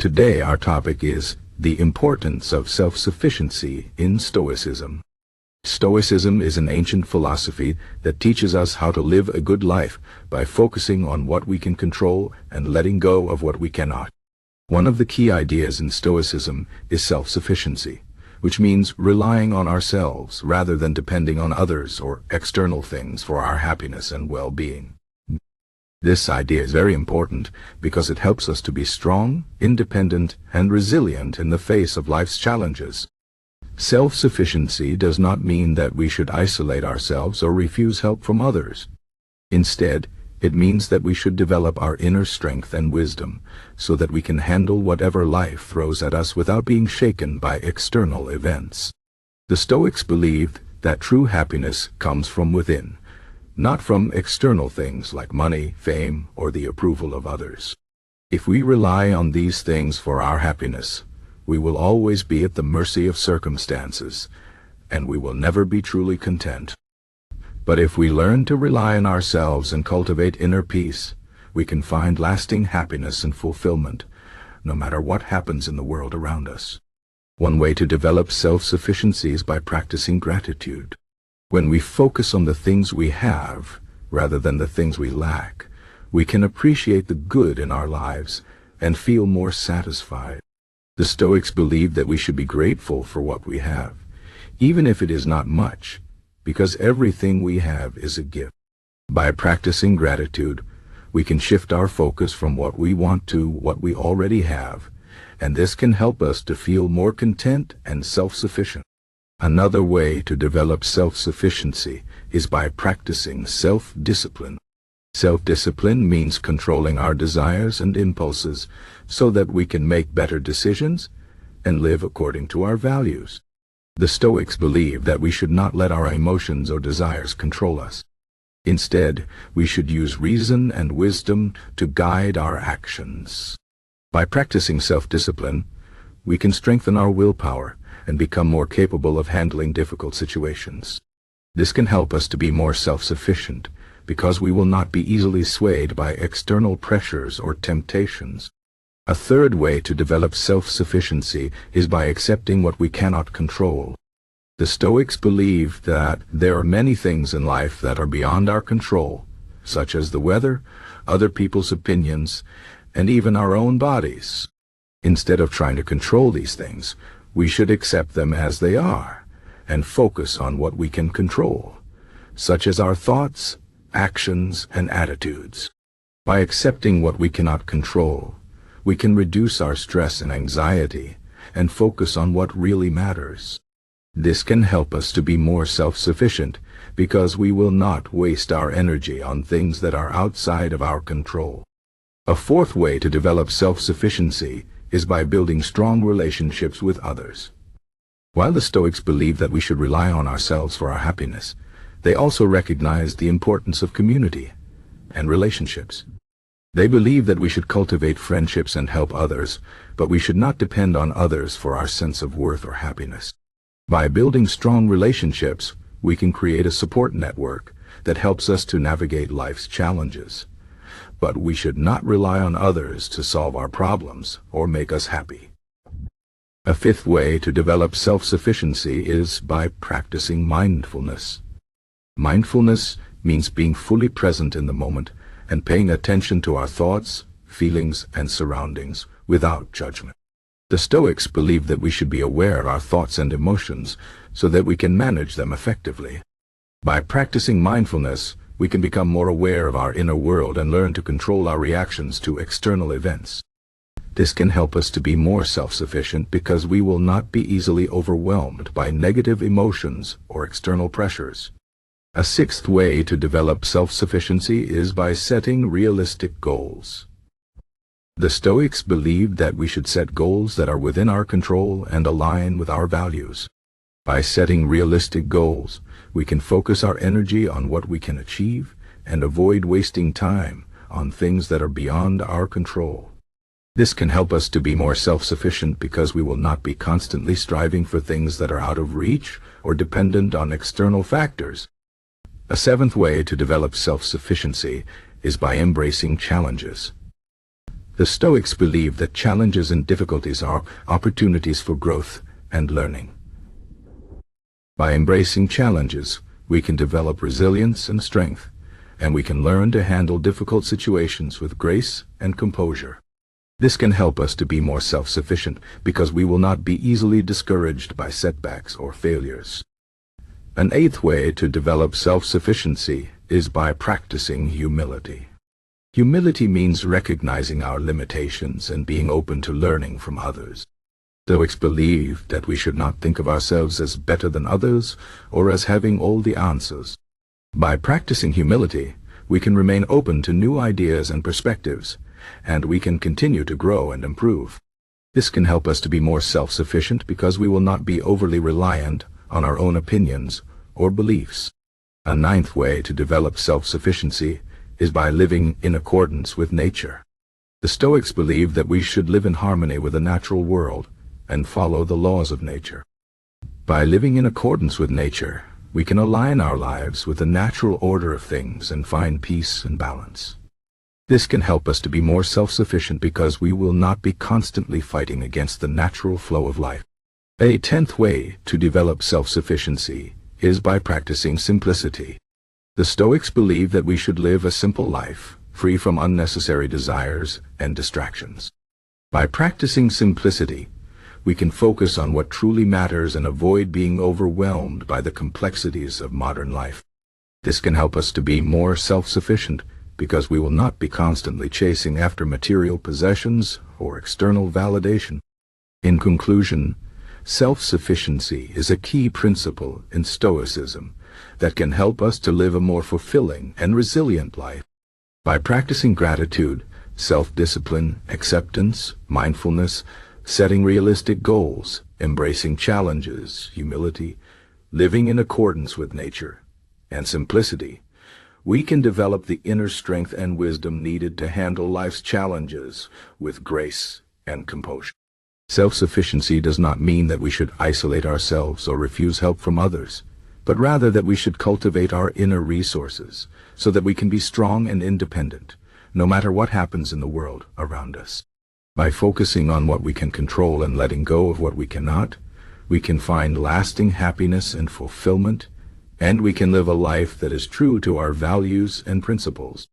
Today our topic is the importance of self-sufficiency in Stoicism. Stoicism is an ancient philosophy that teaches us how to live a good life by focusing on what we can control and letting go of what we cannot. One of the key ideas in Stoicism is self-sufficiency, which means relying on ourselves rather than depending on others or external things for our happiness and well-being. This idea is very important because it helps us to be strong, independent, and resilient in the face of life's challenges. Self-sufficiency does not mean that we should isolate ourselves or refuse help from others. Instead, it means that we should develop our inner strength and wisdom so that we can handle whatever life throws at us without being shaken by external events. The Stoics believed that true happiness comes from within, not from external things like money, fame, or the approval of others. If we rely on these things for our happiness, we will always be at the mercy of circumstances, and we will never be truly content. But if we learn to rely on ourselves and cultivate inner peace, we can find lasting happiness and fulfillment, no matter what happens in the world around us. One way to develop self-sufficiency is by practicing gratitude. When we focus on the things we have, rather than the things we lack, we can appreciate the good in our lives and feel more satisfied. The Stoics believe that we should be grateful for what we have, even if it is not much, because everything we have is a gift. By practicing gratitude, we can shift our focus from what we want to what we already have, and this can help us to feel more content and self-sufficient. Another way to develop self-sufficiency is by practicing self-discipline. Self-discipline means controlling our desires and impulses so that we can make better decisions and live according to our values. The Stoics believe that we should not let our emotions or desires control us. Instead, we should use reason and wisdom to guide our actions. By practicing self-discipline, we can strengthen our willpower and become more capable of handling difficult situations. This can help us to be more self-sufficient because we will not be easily swayed by external pressures or temptations. A third way to develop self-sufficiency is by accepting what we cannot control. The Stoics believe that there are many things in life that are beyond our control, such as the weather, other people's opinions, and even our own bodies. Instead of trying to control these things, we should accept them as they are and focus on what we can control, such as our thoughts, actions, and attitudes. By accepting what we cannot control, we can reduce our stress and anxiety and focus on what really matters. This can help us to be more self-sufficient because we will not waste our energy on things that are outside of our control. A fourth way to develop self-sufficiency is by building strong relationships with others. While the Stoics believe that we should rely on ourselves for our happiness, they also recognize the importance of community and relationships. They believe that we should cultivate friendships and help others, but we should not depend on others for our sense of worth or happiness. By building strong relationships, we can create a support network that helps us to navigate life's challenges. But we should not rely on others to solve our problems or make us happy. A fifth way to develop self-sufficiency is by practicing mindfulness. Mindfulness means being fully present in the moment and paying attention to our thoughts, feelings, and surroundings without judgment. The Stoics believe that we should be aware of our thoughts and emotions so that we can manage them effectively. By practicing mindfulness, we can become more aware of our inner world and learn to control our reactions to external events. This can help us to be more self-sufficient because we will not be easily overwhelmed by negative emotions or external pressures. A sixth way to develop self-sufficiency is by setting realistic goals. The Stoics believed that we should set goals that are within our control and align with our values. By setting realistic goals, we can focus our energy on what we can achieve and avoid wasting time on things that are beyond our control. This can help us to be more self-sufficient because we will not be constantly striving for things that are out of reach or dependent on external factors. A seventh way to develop self-sufficiency is by embracing challenges. The Stoics believe that challenges and difficulties are opportunities for growth and learning. By embracing challenges, we can develop resilience and strength, and we can learn to handle difficult situations with grace and composure. This can help us to be more self-sufficient because we will not be easily discouraged by setbacks or failures. An eighth way to develop self-sufficiency is by practicing humility. Humility means recognizing our limitations and being open to learning from others. Stoics believe that we should not think of ourselves as better than others or as having all the answers. By practicing humility, we can remain open to new ideas and perspectives, and we can continue to grow and improve. This can help us to be more self-sufficient because we will not be overly reliant on our own opinions or beliefs. A ninth way to develop self-sufficiency is by living in accordance with nature. The Stoics believe that we should live in harmony with the natural world and follow the laws of nature. By living in accordance with nature, we can align our lives with the natural order of things and find peace and balance. This can help us to be more self-sufficient because we will not be constantly fighting against the natural flow of life. A 10th way to develop self-sufficiency is by practicing simplicity. The Stoics believe that we should live a simple life, free from unnecessary desires and distractions. By practicing simplicity, we can focus on what truly matters and avoid being overwhelmed by the complexities of modern life. This can help us to be more self-sufficient because we will not be constantly chasing after material possessions or external validation. In conclusion, self-sufficiency is a key principle in Stoicism that can help us to live a more fulfilling and resilient life. By practicing gratitude, self-discipline, acceptance, mindfulness, setting realistic goals, embracing challenges, humility, living in accordance with nature, and simplicity, we can develop the inner strength and wisdom needed to handle life's challenges with grace and composure. Self-sufficiency does not mean that we should isolate ourselves or refuse help from others, but rather that we should cultivate our inner resources so that we can be strong and independent, no matter what happens in the world around us. By focusing on what we can control and letting go of what we cannot, we can find lasting happiness and fulfillment, and we can live a life that is true to our values and principles.